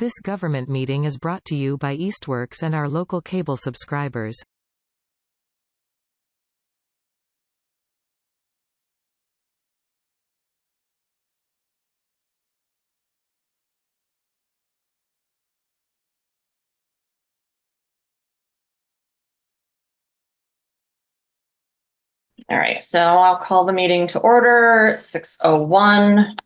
This government meeting is brought to you by Eastworks and our local cable subscribers. All right, so I'll call the meeting to order, 6:01.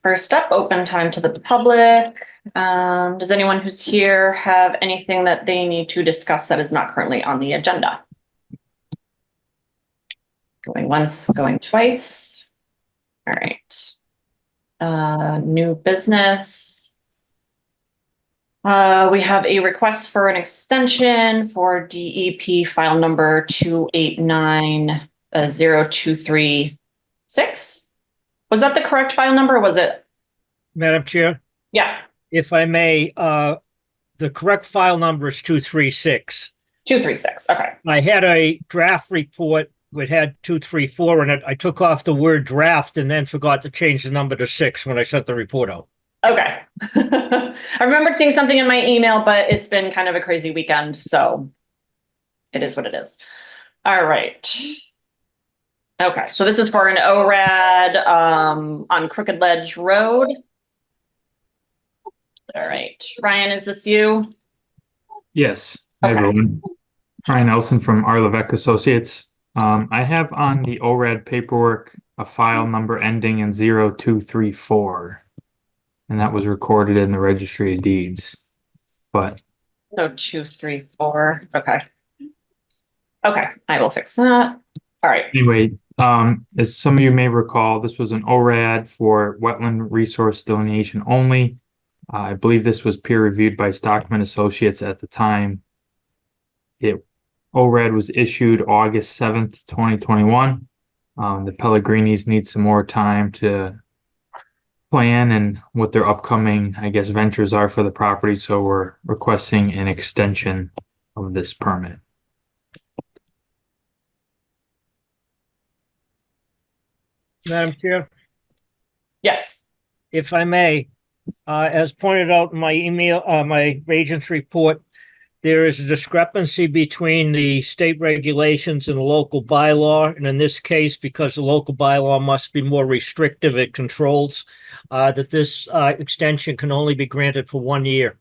First up, open time to the public. Does anyone who's here have anything that they need to discuss that is not currently on the agenda? Going once, going twice. All right. New business. We have a request for an extension for DEP file number 2890236. Was that the correct file number or was it? Madam Chair? Yeah. If I may, the correct file number is 236. 236, okay. I had a draft report that had 234 in it. I took off the word draft and then forgot to change the number to 6 when I sent the report out. Okay. I remembered seeing something in my email, but it's been kind of a crazy weekend, so it is what it is. All right. Okay, so this is for an ORAD on Crooked Ledge Road. All right, Ryan, is this you? Yes. Hi, Okay. everyone. Ryan Nelson from R. Levesque Associates. I have on the ORAD paperwork a file number ending in 0234, and that was recorded in the Registry of Deeds. But So 234. Okay. Okay, I will fix that. All right. anyway, as some of you may recall, this was an ORAD for wetland resource delineation only. I believe this was peer reviewed by Stockman Associates at the time. ORAD was issued August 7th, 2021. The Pellegrinis need some more time to plan and what their upcoming, I guess, ventures are for the property. So we're requesting an extension of this permit. Madam Chair? Yes. If I may, as pointed out in my email, my agent's report, there is a discrepancy between the state regulations and the local bylaw. And in this case, because the local bylaw must be more restrictive, it controls that this extension can only be granted for 1 year.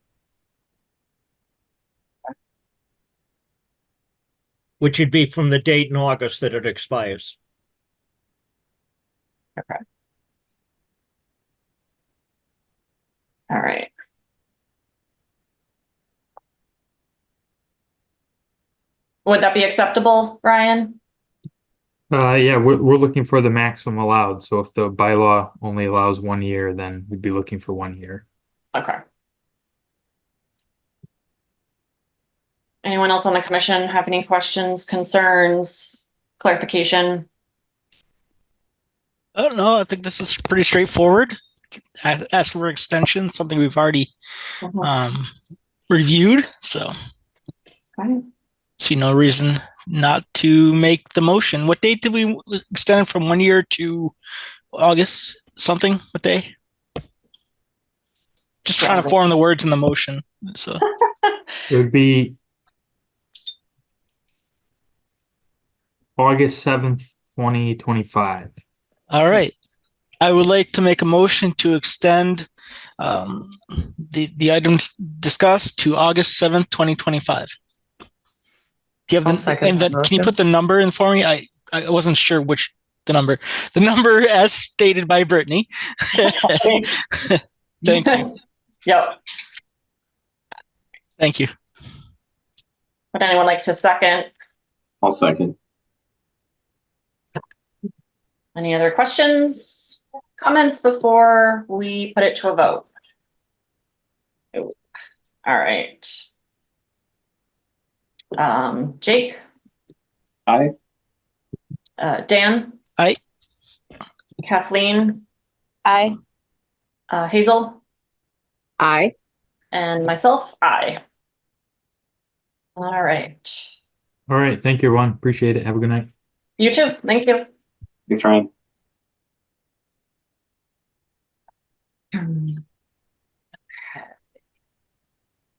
Which would be from the date in August that it expires. Okay. All right. Would that be acceptable, Ryan? Yeah, we're looking for the maximum allowed. So if the bylaw only allows 1 year, then we'd be looking for 1 year. Okay. Anyone else on the commission have any questions, concerns, clarification? Oh, no, I think this is pretty straightforward. Ask for extension, something we've already reviewed. So Okay. see no reason not to make the motion. What date did we extend from 1 year to August something? What day? Just trying to form the words in the motion. So It would be August 7th, 2025. all right. I would like to make a motion to extend the items discussed to August 7th, 2025. Do you have can you put the number in for me? I wasn't sure which the number as stated by Brittany. Thank you. Yep. Thank you. Would anyone like to second? I'll second. Any other questions, comments before we put it to a vote? All right. Jake? Aye. Dan? Aye. Kathleen? Aye. Hazel? Aye. And myself? Aye. All right. All right. Thank you, everyone. Appreciate it. Have a good night. You too. Thank you. Thanks, Ryan.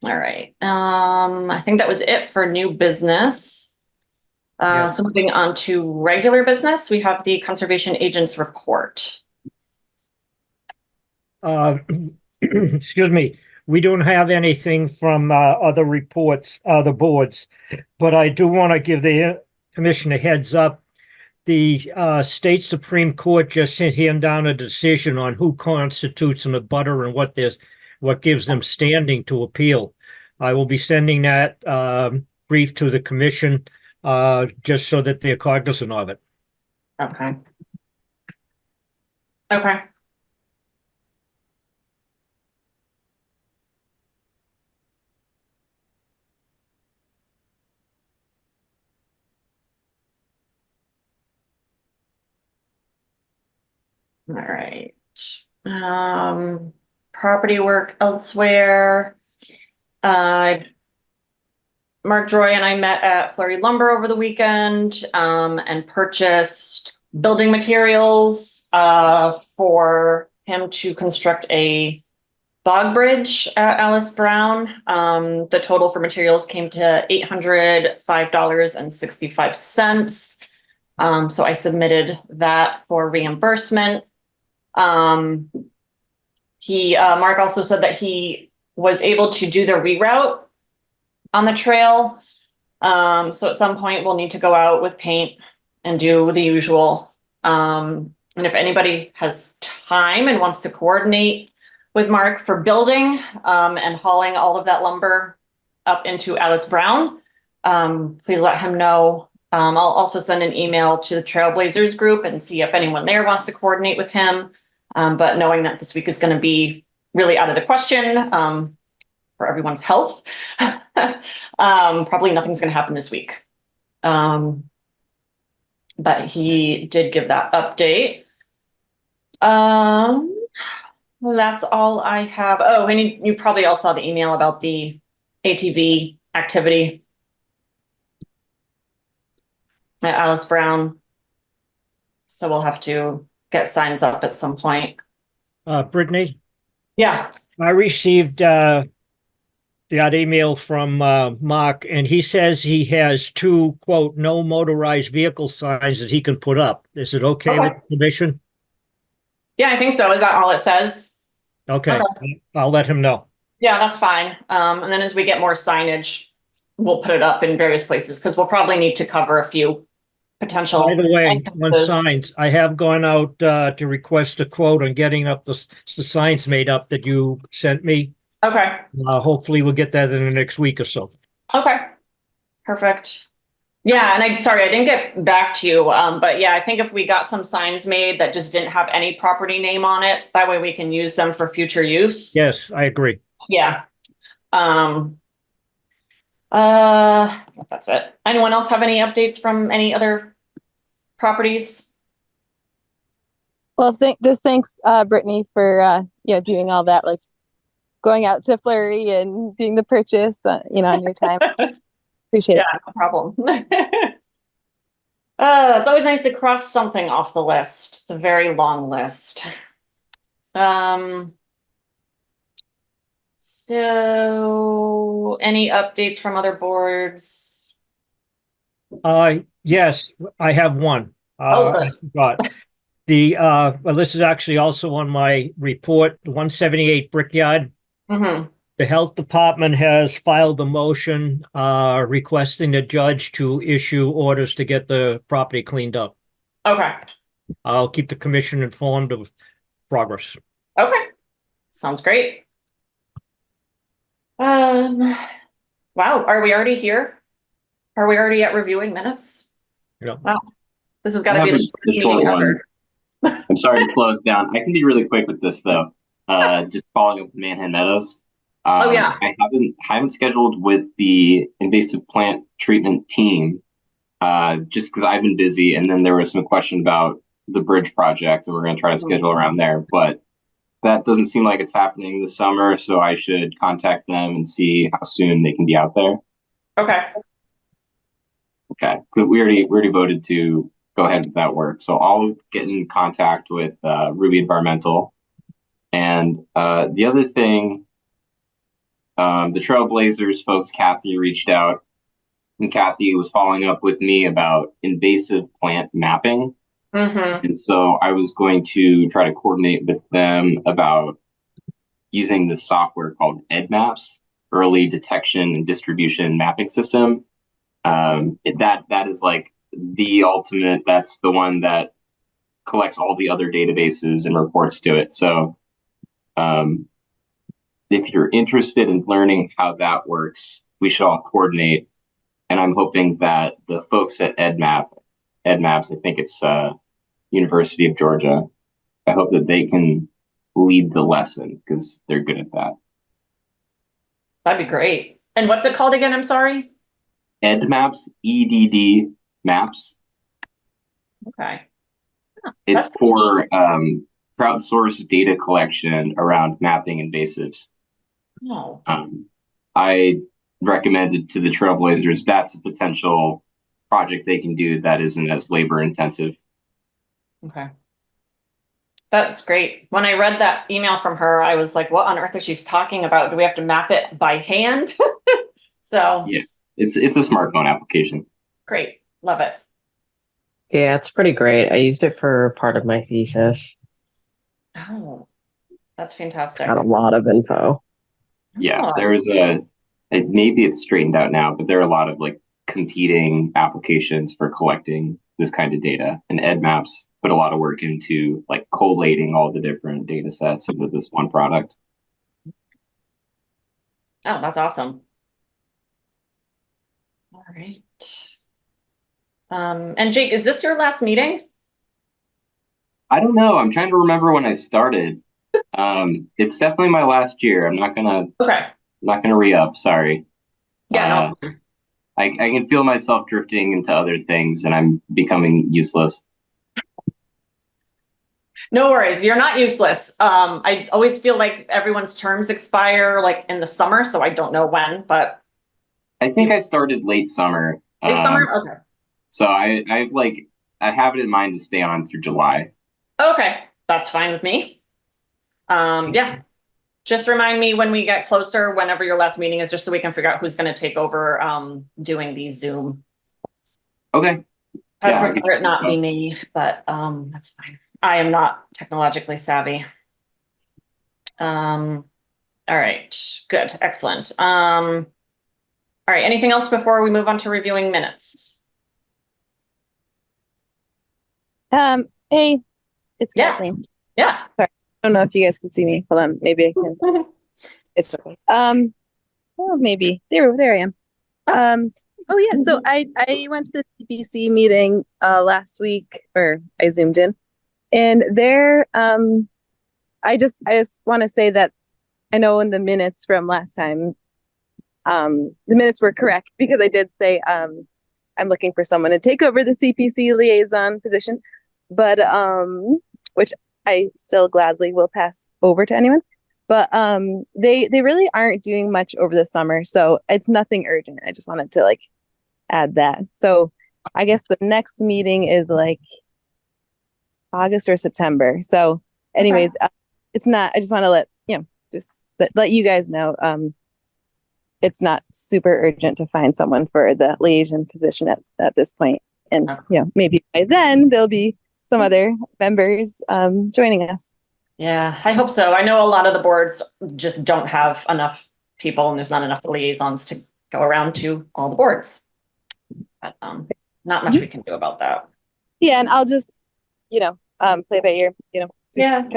All right. I think that was it for new business. Yeah. So moving on to regular business, we have the conservation agent's report. Excuse me, we don't have anything from other reports, other boards, but I do want to give the commission a heads up. The state Supreme Court just handed down a decision on who constitutes an abutter and what gives them standing to appeal. I will be sending that brief to the commission just so that they're cognizant of it. Okay. Okay. All right. Property work elsewhere. Mark Joy and I met at Flurry Lumber over the weekend and purchased building materials for him to construct a bog bridge at Alice Brown. The total for materials came to $805.65. So I submitted that for reimbursement. Mark also said that he was able to do the reroute on the trail. So at some point we'll need to go out with paint and do the usual. And if anybody has time and wants to coordinate with Mark for building and hauling all of that lumber up into Alice Brown, please let him know. I'll also send an email to the Trailblazers group and see if anyone there wants to coordinate with him. But knowing that this week is going to be really out of the question for everyone's health, probably nothing's going to happen this week. But he did give that update. That's all I have. Oh, and you probably all saw the email about the ATV activity at Alice Brown. So we'll have to get signs up at some point. Brittany? Yeah. I received that email from Mark, and he says he has two, quote, no motorized vehicle signs that he can put up. Is it okay with the commission? Yeah, I think so. Is that all it says? Okay. I'll let him know. Yeah, that's fine. And then as we get more signage, we'll put it up in various places because we'll probably need to cover a few potential. By the way, on entrances. signs, I have gone out to request a quote on getting up the signs made up that you sent me. Okay. Hopefully we'll get that in the next week or so. Okay. Perfect. Yeah, and I didn't get back to you, but yeah, I think if we got some signs made that just didn't have any property name on it, that way we can use them for future use. Yes, I agree. Yeah. That's it. Anyone else have any updates from any other properties? Well, thanks, Brittany, for doing all that, like going out to Flurry and doing the purchase, on your time. Appreciate it. Yeah, no problem. It's always nice to cross something off the list. It's a very long list. So any updates from other boards? Yes, I have one. I forgot. Well, this is actually also on my report, 178 Brickyard. Mm-hmm. The health department has filed a motion requesting the judge to issue orders to get the property cleaned up. Okay. I'll keep the commission informed of progress. Okay. Sounds great. Wow. Are we already here? Are we already at reviewing minutes? Yeah. Wow. This has got to be the shortest meeting ever. I'm sorry to slow us down. I can be really quick with this though. Just following up with Manhattan Meadows. Oh yeah. I haven't scheduled with the invasive plant treatment team, just because I've been busy, and then there was some question about the bridge project, and we're going to try to schedule around there. But that doesn't seem like it's happening this summer, so I should contact them and see how soon they can be out there. Okay. Okay, because we already voted to go ahead with that work, so I'll get in contact with Ruby Environmental, and the other thing The Trailblazers folks, Kathy reached out, and Kathy was following up with me about invasive plant mapping. And so I was going to try to coordinate with them about using this software called EdMaps, Early Detection and Distribution Mapping System. That is like the ultimate. That's the one that collects all the other databases and reports to it. So if you're interested in learning how that works, we should all coordinate. And I'm hoping that the folks at EdMaps, I think it's University of Georgia, I hope that they can lead the lesson because they're good at that. That'd be great. And what's it called again? I'm sorry. EdMaps, EDD maps. Okay. Oh, it's for crowdsourced data collection around mapping invasives. Oh. I recommended to the Trailblazers that's a potential project they can do that isn't as labor intensive. Okay. That's great. When I read that email from her, I was like, what on earth is she talking about? Do we have to map it by hand? So yeah, it's a smartphone application. Great. Love it. Yeah, it's pretty great. I used it for part of my thesis. Oh, that's fantastic. Got a lot of info. Yeah, there was maybe it's straightened out now, but there are a lot of like competing applications for collecting this kind of data, and EdMaps put a lot of work into like collating all the different data sets into this one product. Oh, that's awesome. All right. And Jake, is this your last meeting? I don't know. I'm trying to remember when I started. It's definitely my last year. I'm not gonna re-up. Sorry. Yeah, no. I can feel myself drifting into other things, and I'm becoming useless. No worries. You're not useless. I always feel like everyone's terms expire like in the summer, so I don't know when, but I think I started late summer. Late summer? Okay. So I have it in mind to stay on through July. Okay, that's fine with me. Yeah. Just remind me when we get closer, whenever your last meeting is, just so we can figure out who's going to take over doing these Zoom. Okay. I prefer it not be me, but that's fine. I am not technologically savvy. All right, good, excellent. All right, anything else before we move on to reviewing minutes? Hey, it's Kathleen. Kathleen. Yeah. Sorry. I don't know if you guys can see me. Hold on, maybe I can. It's okay. Oh, maybe there I am. Oh yeah, so I went to the CPC meeting last week, or I zoomed in, and there I just want to say that I know in the minutes from last time, the minutes were correct because I did say I'm looking for someone to take over the CPC liaison position, but which I still gladly will pass over to anyone. But they really aren't doing much over the summer, so it's nothing urgent. I just wanted to like add that. So I guess the next meeting is like August or September. So anyways, it's not, I just want to let let you guys know it's not super urgent to find someone for the liaison position at this point. And maybe by then there'll be some other members joining us. Yeah, I hope so. I know a lot of the boards just don't have enough people, and there's not enough liaisons to go around to all the boards. But not much we can do about that. Yeah, and I'll just, play by ear, just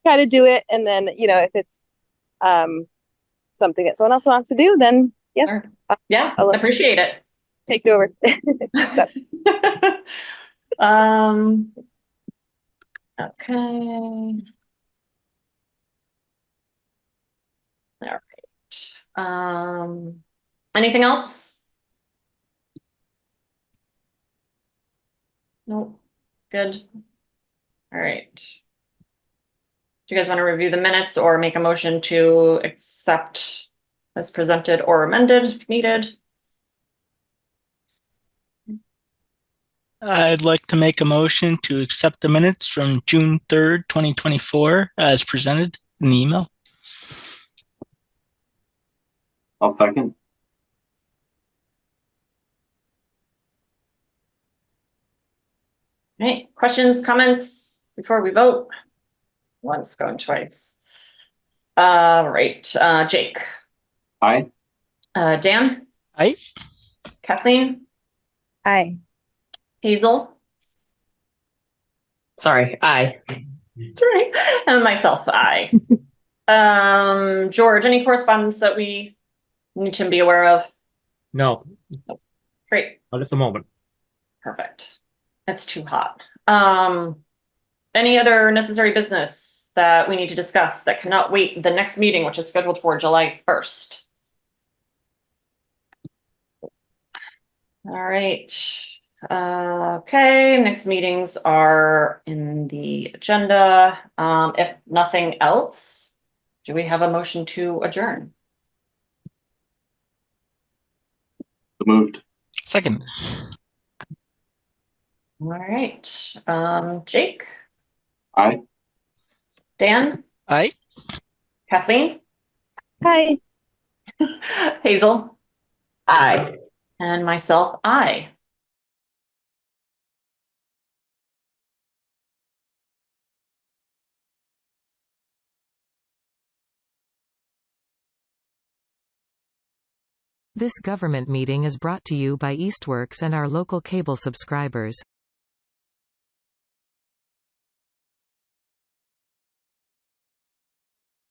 try to do it. And then, if it's something that someone else wants to do, then I'll appreciate it. Take it over. Okay. All right. Anything else? Nope. Good. All right. Do you guys want to review the minutes or make a motion to accept as presented or amended if needed? I'd like to make a motion to accept the minutes from June 3rd, 2024 as presented in the email. I'll second. Right, questions, comments before we vote? Once, going twice. Right, Jake. Aye. Dan? Aye. Kathleen? Aye. Hazel? Sorry, aye. That's right. And myself, aye. George, any correspondence that we need to be aware of? No, Great, not at the moment. perfect. It's too hot. Any other necessary business that we need to discuss that cannot wait the next meeting, which is scheduled for July 1st? All right. Okay, next meetings are in the agenda. If nothing else, do we have a motion to adjourn? Moved. Second. All right. Jake? Aye. Dan? Aye. Kathleen? Aye. Hazel? Aye. And myself, aye. This government meeting is brought to you by Eastworks and our local cable subscribers.